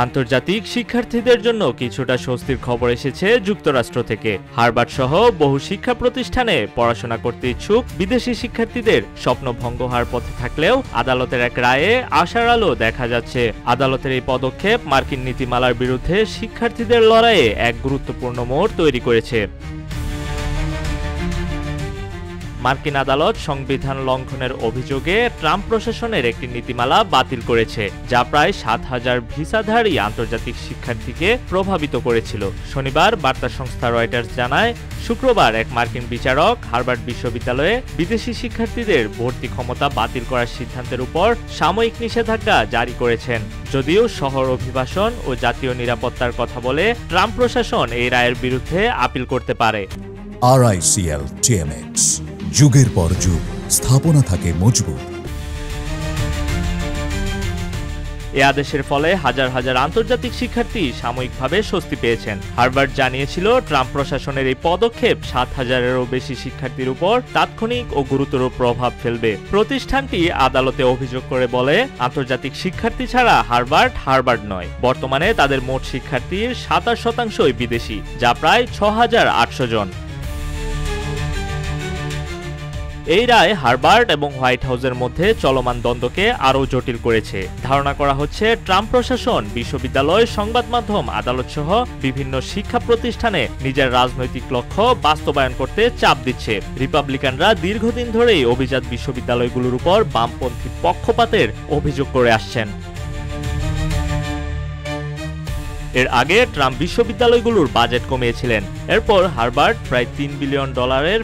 আন্তর্জাতিক শিক্ষার্থীদের জন্য কিছুটা স্বস্তির খবর এসেছে যুক্তরাষ্ট্র থেকে। হার্ভার্ড সহ বহু শিক্ষা প্রতিষ্ঠানে পড়াশোনা করতে ইচ্ছুক বিদেশি শিক্ষার্থীদের স্বপ্ন ভঙ্গ হওয়ার পথে থাকলেও আদালতের এক রায়ে আশার আলো দেখা যাচ্ছে। আদালতের এই পদক্ষেপ মার্কিন নীতিমালার বিরুদ্ধে শিক্ষার্থীদের লড়াইয়ে এক গুরুত্বপূর্ণ মোড় তৈরি করেছে। মার্কিন আদালত সংবিধান লঙ্ঘনের অভিযোগে ট্রাম্প প্রশাসনের একটি নীতিমালা বাতিল করেছে, যা প্রায় ৭,০০০ ভিসাধারী আন্তর্জাতিক শিক্ষার্থীকে প্রভাবিত করেছিল। শনিবার বার্তা সংস্থা রয়টার্স জানায়, শুক্রবার এক মার্কিন বিচারক হার্ভার্ড বিশ্ববিদ্যালয়ে বিদেশি শিক্ষার্থীদের ভর্তি ক্ষমতা বাতিল করার সিদ্ধান্তের উপর সাময়িক নিষেধাজ্ঞা জারি করেছেন। যদিও শহর অভিবাসন ও জাতীয় নিরাপত্তার কথা বলে ট্রাম্প প্রশাসন এই রায়ের বিরুদ্ধে আপিল করতে পারে। RICL TMX, যুগের পর যুগ স্থাপনা থাকে মজবুত। এ আদেশের ফলে হাজার হাজার আন্তর্জাতিক শিক্ষার্থী সাময়িকভাবে স্বস্তি পেয়েছেন। হার্ভার্ড জানিয়েছিল, ট্রাম্প প্রশাসনের এই পদক্ষেপ ৭,০০০-এরও বেশি শিক্ষার্থীর উপর তাৎক্ষণিক ও গুরুতর প্রভাব ফেলবে। প্রতিষ্ঠানটি আদালতে অভিযোগ করে বলে, আন্তর্জাতিক শিক্ষার্থী ছাড়া হার্ভার্ড নয়। বর্তমানে তাদের মোট শিক্ষার্থীর ২৭% বিদেশি, যা প্রায় ৬,৮০০ জন। এই রায় হার্ভার্ড এবং হোয়াইট হাউসের মধ্যে চলমান দ্বন্দ্বকে আরও জটিল করেছে। ধারণা করা হচ্ছে, ট্রাম্প প্রশাসন বিশ্ববিদ্যালয়, সংবাদ মাধ্যম, আদালত সহ বিভিন্ন শিক্ষা প্রতিষ্ঠানে নিজের রাজনৈতিক লক্ষ্য বাস্তবায়ন করতে চাপ দিচ্ছে। রিপাবলিকানরা দীর্ঘদিন ধরেই অভিজাত বিশ্ববিদ্যালয়গুলোর উপর বামপন্থী পক্ষপাতের অভিযোগ করে আসছেন। এর আগে ট্রাম্প বিশ্ববিদ্যালয়গুলোর বাজেট কমিয়েছিলেন। এরপর হার্ভার্ড প্রায় $৩ বিলিয়ন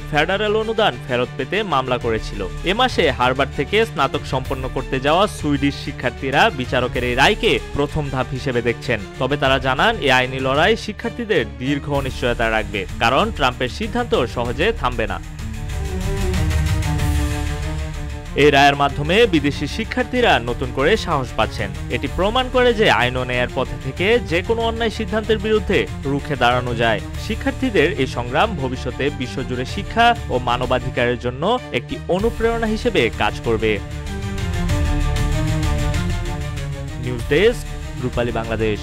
ফেডারেল অনুদান ফেরত পেতে মামলা করেছিল। এ মাসে হার্ভার্ড থেকে স্নাতক সম্পন্ন করতে যাওয়া সুইডিশ শিক্ষার্থীরা বিচারকের এই রায়কে প্রথম ধাপ হিসেবে দেখছেন। তবে তারা জানান, এই আইনি লড়াই শিক্ষার্থীদের দীর্ঘ অনিশ্চয়তা রাখবে, কারণ ট্রাম্পের সিদ্ধান্ত সহজে থামবে না। এই রায়ের মাধ্যমে বিদেশি শিক্ষার্থীরা নতুন করে সাহস পাচ্ছেন। এটি প্রমাণ করে যে আইন ও ন্যায়ের পথে থেকে যে কোনো অন্যায় সিদ্ধান্তের বিরুদ্ধে রুখে দাঁড়ানো যায়। শিক্ষার্থীদের এই সংগ্রাম ভবিষ্যতে বিশ্বজুড়ে শিক্ষা ও মানবাধিকারের জন্য একটি অনুপ্রেরণা হিসেবে কাজ করবে। নিউজ ডেস্ক, রূপালী বাংলাদেশ।